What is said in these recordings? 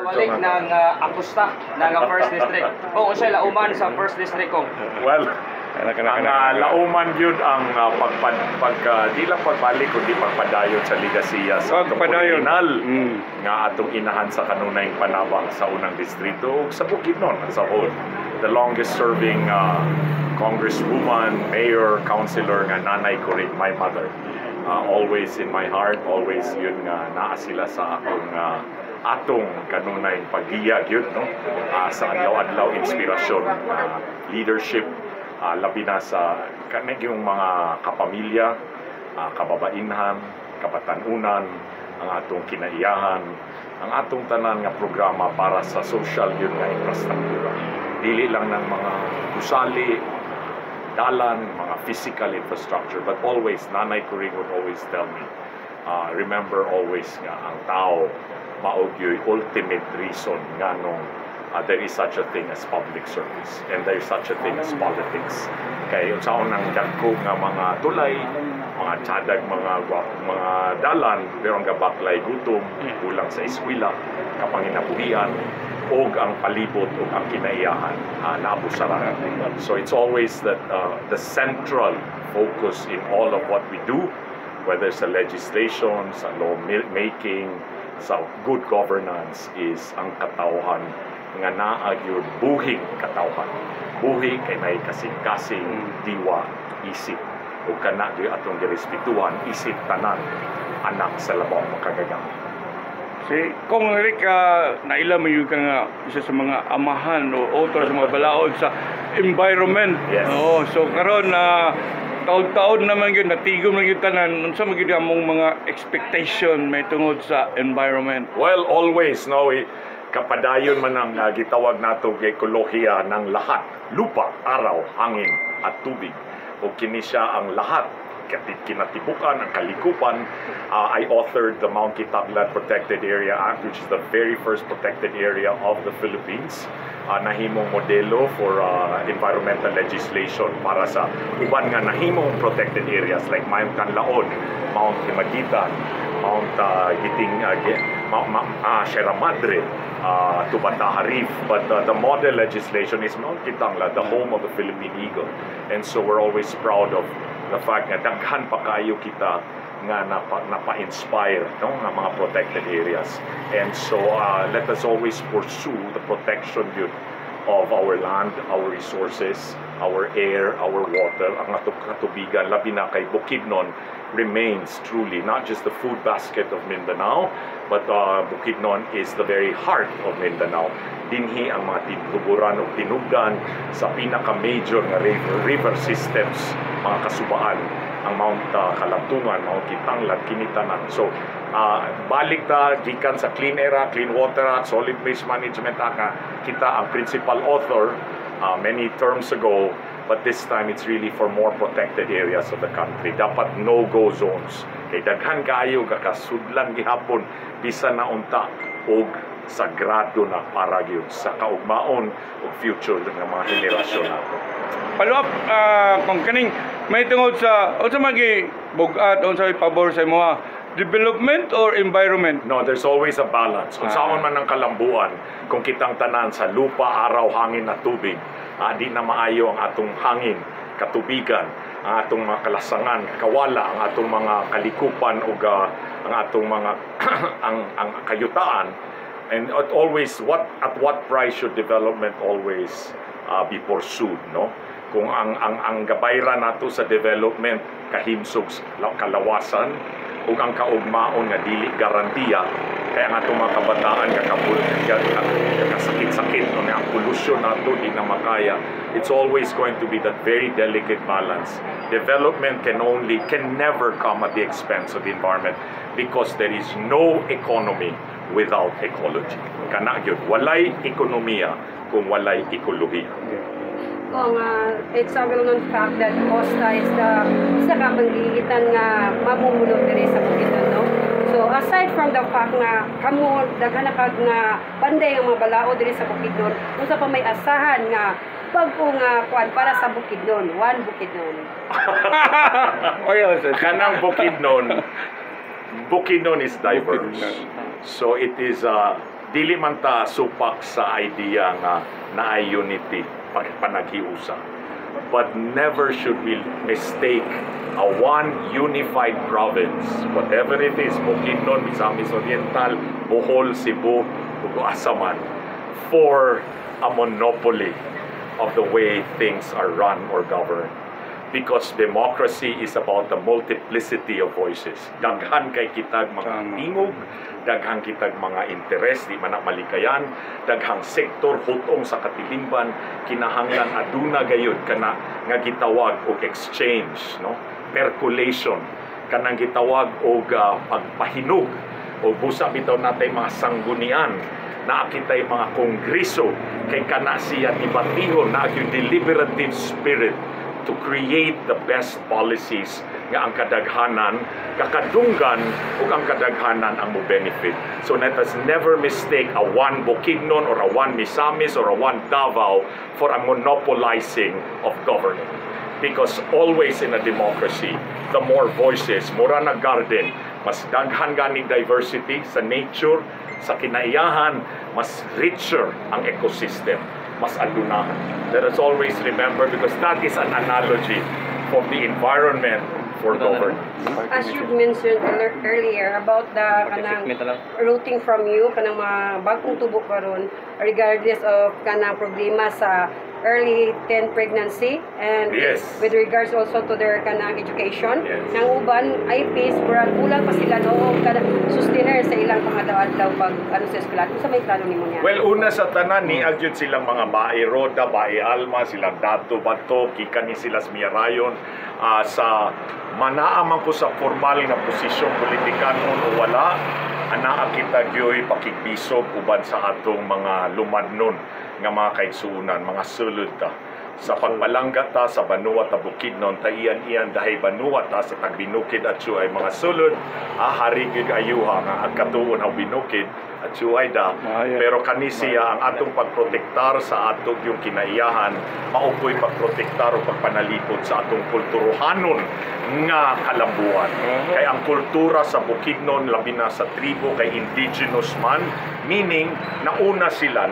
balik ng Akusta ng First District. Kung unsay lauman sa First District kong? Well, ang lauman yun ang di lang pagbalik kundi pagpadayon sa ligasiya sa original nga atong inahan sa kanunayng panabang sa unang distrito ug sa Bukidnon as a whole. The longest serving congresswoman, mayor, councilor nga nanay ko rin, my mother. Always in my heart, always yun nga naa sila sa akong atong kanunay paggiya yun, no? Sa adlaw-adlaw inspirasyon, leadership, labi na sa yung mga kapamilya, kababainhan, kabatanunan, ang atong kinaiyahan, ang atong tanan nga programa para sa social yun nga infrastruktura. Dili lang ng mga gusali, dalan, mga physical infrastructure, but always, nanay ko rin would always tell me, remember always nga ang tao maog yung ultimate reason nga nung there is such a thing as public service and there is such a thing as politics. Kaya yung saon ng dagko nga mga tulay, mga tsadag, mga dalan, pero ang gabaklay gutom, kulang sa eskwela, kapanginabuhian, og ang palibot o ang kinaiyahan naabusaran. So it's always that the central focus in all of what we do, whether sa legislation, sa law making, sa good governance, is ang katawhan nga naagyon buhing katawhan. Buhi kay may kasing-kasing diwa, isip, o kana di atong girespetuhan, isip tanan, anak sa labaw makagagamit. Si Kong Rick, naila mo yung nga isa sa mga amahan o author sa mga balaod sa environment. Yes. So karon taon-taon naman yun, natigom lang yung tanan. Unsa magiging among mga expectation may tungod sa environment? Well, always, no, kapadayon man ang gitawag nato kay ekolohiya ng lahat, lupa, araw, hangin at tubig. O kini siya ang lahat kinatibukan, ang kalikupan. I authored the Mount Kitaklan Protected Area Act, which is the very first protected area of the Philippines. Nahimong modelo for environmental legislation para sa uban nga nahimong protected areas like Mount Canlaon, Mount Himagitan, Mount Sierra Madre, Tubataha Reef. But the model legislation is Mount Kitangla, the home of the Philippine Eagle. And so we're always proud of the fact nga daghan pa kayo kita nga napa-inspire, no, nga mga protected areas. And so let us always pursue the protection yun of our land, our resources, our air, our water. Ang katubigan, labi na kay Bukidnon, remains truly not just the food basket of Mindanao, but Bukidnon is the very heart of Mindanao. Dinhi ang mga tinuburan o tinugdan sa pinaka-major nga river systems, mga kasubaan, ang Mount Kalantungan, Mount Kitanglan, Kinitanan. So, balik ta gikan sa Clean Air Act, Clean Water Act, Solid Waste Management Act, kita ang principal author many terms ago, but this time it's really for more protected areas of the country. Dapat no-go zones. Kay daghan kaayo kakasudlan gihapon bisan na unta og sagrado na para gyud sa kaugmaon ug future ng mga henerasyon nato. Follow up, kung kaning may tungod sa unsa magi bugat unsa pabor sa imo development or environment? No, there's always a balance. Kung saan man ang kalambuan, kung kitang tanan sa lupa, araw, hangin at tubig, di na maayo ang atong hangin, katubigan, ang atong mga kalasangan, kawala, ang atong mga kalikupan o ang atong mga ang kayutaan. And always, at what price should development always be pursued, no? Kung ang gabayra nato sa development kahimsog kalawasan ug ang kaugmaon nga dili garantiya, kaya nga itong mga kabataan kasakit-sakit o ang pollution nato di na makaya. It's always going to be that very delicate balance. Development can never come at the expense of the environment, because there is no economy without ecology. Kana gyud, walay ekonomiya kung walay ekolohiya. Kung example ng fact that Costa is the isa ka panggigitan nga mamumulong diri sa Bukidnon, no? So aside from the fact nga kamo daghan na kag nga panday nga mga balao diri sa Bukidnon, unsa pa may asahan nga bag-o nga kuan para sa Bukidnon, one Bukidnon. Kanang Bukidnon is diverse. So it is dili man ta supak sa idea nga naay unity panaghiusa. But never should we mistake a one unified province, whatever it is, Bukidnon, Misamis Oriental, Bohol, Cebu, ug asa man, for a monopoly of the way things are run or governed. Because democracy is about the multiplicity of voices. Daghan kay kitag mga tingog, daghang kitag mga interes, di man na malikayan, daghang sektor hutong sa katilingban, kinahanglan aduna gayud kana nga gitawag og exchange, no? Percolation, kanang gitawag og pagpahinog o busa bitaw natay mga sanggunian na kitay mga kongreso kay kana siya ibatihon na yung deliberative spirit to create the best policies nga ang kadaghanan kakadunggan ug ang kadaghanan ang mo benefit. So let us never mistake a one Bukidnon or a one Misamis or a one Davao for a monopolizing of government. Because always in a democracy, the more voices, mura na garden, mas daghan ganing diversity sa nature, sa kinaiyahan, mas richer ang ecosystem, mas adunahan. Let us always remember, because that is an analogy of the environment for governance. As you mentioned earlier about the kanang routing from you, kanang mga bagong tubo karon, regardless of kanang problema sa early teen pregnancy and Yes. with regards also to their kanang education. Yes. Nang uban IPs murag kulang pa sila noong kanang sustainer sa ilang pangadaw-adlaw pag ano sa eskwela. Kung sa may plano nimo niya. Well, una sa tanan ni agyud silang mga bae Roda, bae Alma, silang Dato Bato, gikan ni sila sa Miyarayon, sa manaa man ko sa formal nga posisyon politikanon o wala, anaa kita gyoy pakikbisog uban sa atong mga lumadnon nga mga kaigsuunan, mga sulod ta. Sa pagbalangga ta sa Banua ta Bukidnon, ta iyan dahil Banua ta sa tagbinukid at siya ay mga sulod, harigig ayuha nga ang katuon ang binukid at siya ay da. Pero kani siya ang atong pagprotektar sa atong yung kinaiyahan, maupoy pagprotektar o pagpanalipod sa atong kulturuhanon nga kalambuan. Kaya ang kultura sa Bukidnon, labi na sa tribo, kay indigenous man, meaning nauna sila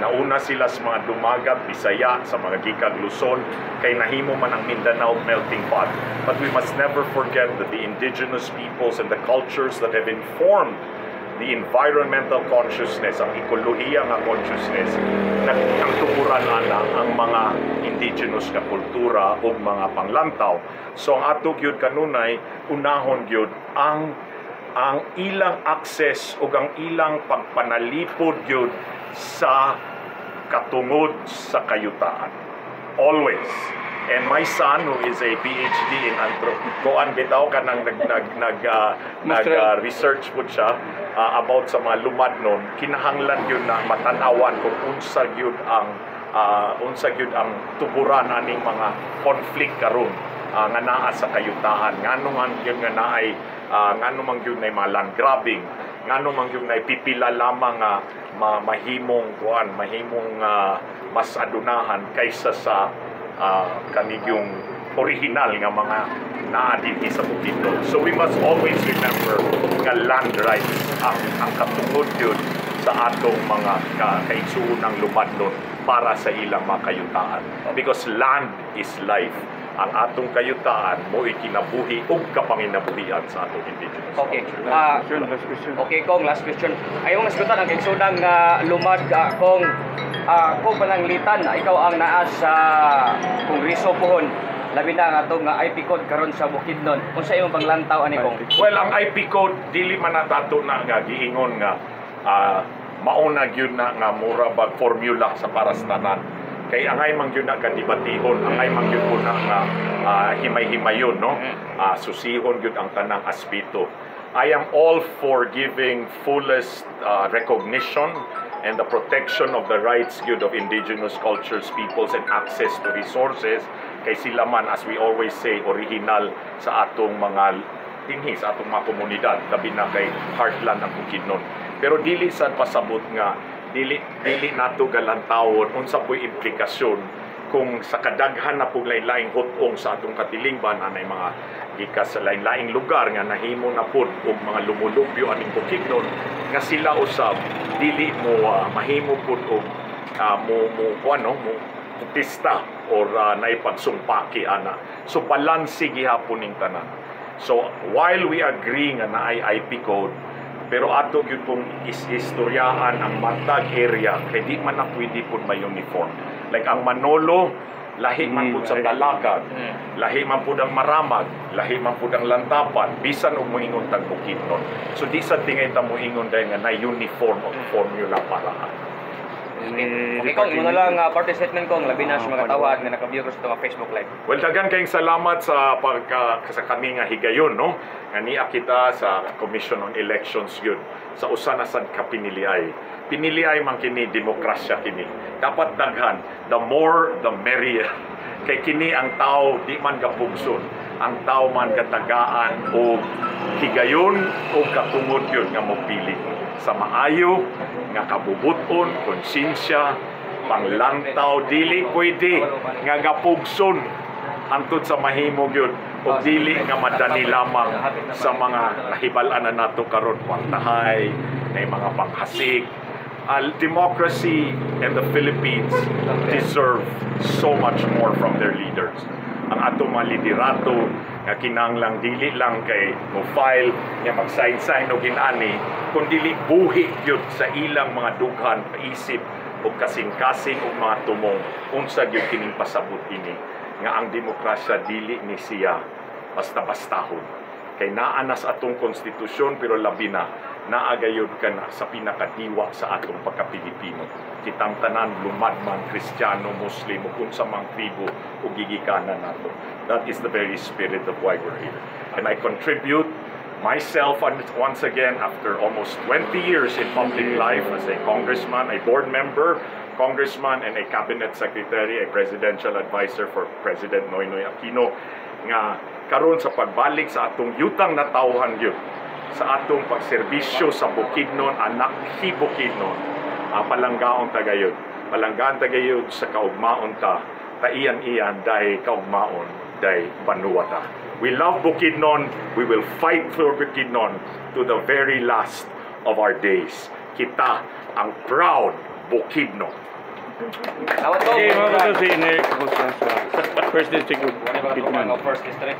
sa mga dumagat, Bisaya, sa mga gikag Luzon, kay nahimo man ang Mindanao melting pot. But we must never forget that the indigenous peoples and the cultures that have informed the environmental consciousness, ang ekolohiya nga consciousness, ang tukuran ana ang mga indigenous nga kultura o mga panglantaw. So ang ato gyud kanunay, unahon gyud ang ilang access o ang ilang pagpanalipod gyud sa katungod sa kayutaan. Always. And my son, who is a PhD in anthropology, bitaw ka nang nag-research po siya about sa mga lumadnon, kinahanglan yun na matanawan kung unsa yun ang tuburan aning mga conflict karon nga naa sa kayutaan. Ngano man yun nga naay ngano man yun na mga land grabbing, ngano man yun na pipila lamang mahimong mas adunahan kaysa sa kanigyong original nga mga naaditi sa Bukidnon. So we must always remember nga land rights ang katungod yun sa atong mga kaigsuon ng lumadnon para sa ilang mga kayutaan. Because land is life. Ang atong kayutaan mo ikinabuhi ug kapanginabuhian sa atong indigenous. Okay. Last question. Okay, Kong, last question. Ayaw masgutan ang kaigsuonang lumad, Kong. Kung pananglitan, ikaw ang naa sa Kongreso pohon, labi na nga itong IP code karon sa Bukidnon. Kung sa iyong panglantaw, ani Kong? Well, ang IP code, dili man natato na nga, giingon nga, mauna yun na nga mura bag formula sa para sa tanan. Kay angay man yun na kadibatihon, angay man yun po na nga himay-himayon, no? Susihon yun ang tanang aspito. I am all for giving fullest recognition and the protection of the rights good of indigenous cultures, peoples, and access to resources. Kay sila man, as we always say, original sa atong mga dinhi, sa atong mga komunidad, labi na kay heartland ng Bukidnon. Pero dili sa pasabot nga, dili nato galantawon unsa po'y implikasyon kung sa kadaghan na pug lain-laing hutong sa atong katilingban anay mga gikas sa lain-laing lugar nga nahimo na pud og mga lumulubyo aning Bukidnon nga sila usab dili mo mahimo pud og mo pista or naipagsumpaki ana. So balanse gihapon ning tanan. So while we agree nga naay IP code, pero ato gyud pong istoryaan ang matag area kay di man na pwede pud may uniform. Like ang Manolo, lahi man pud sa Balakag, lahi man pud ang Maramag, lahi man pud ang Lantapan, bisan og moingon tag Bukidnon. So di sa tingay ta moingon dahil nga na uniform o formula para. Okay, Kong, imo na lang party statement kong labi na sa mga tawad nga naka-view ko sa itong Facebook Live. Well, dagan kayong salamat sa sa kami nga higayon, no? Nga niya kita sa Commission on Elections yun. Sa usa na sad ka piniliay. Piniliay man kini demokrasya kini. Dapat daghan, the more the merrier. Kay kini ang tao di man gapugson. Ang tao man gatagaan o higayon o katungod yun nga mopili sa maayo nga kabubuton, konsensya, panglantaw, dili pwede nga gapugson hangtod sa mahimog yun o dili nga madani lamang sa mga nahibalan na nato karon pantahay, na mga panghasik. Democracy and the Philippines deserve so much more from their leaders. Ang ato mga liderato nga kinahanglang dili lang kay mo file nga mag-sign o ginani kun dili buhi gyud sa ilang mga dughan paisip o kasing-kasing o mga tumong unsa gyud kining pasabot ini nga ang demokrasya dili ni siya basta-bastahon kay naa na sa atong konstitusyon pero labi na naagayod ka na sa pinakadiwa sa atong pagka-Pilipino. Kitang tanan, lumadman, Kristiyano, Muslim, o kung sa mga tribo o gigikanan nato. That is the very spirit of why we're here. And I contribute myself once again after almost 20 years in public life as a congressman, a board member, congressman, and a cabinet secretary, a presidential advisor for President Noynoy Aquino, nga karon sa pagbalik sa atong yutang na tawhan yun, sa atong pagserbisyo sa Bukidnon, anak hi Bukidnon, palanggaon tagayod. Palanggaan tagayod sa kaugmaon ta, taiyan-iyan dahil kaugmaon dahil banuwata. We love Bukidnon, we will fight for Bukidnon to the very last of our days. Kita ang proud Bukidnon. Tawad ko. Okay, mga si Nick, ako sa First District of Wala ba Bukidnon. First District?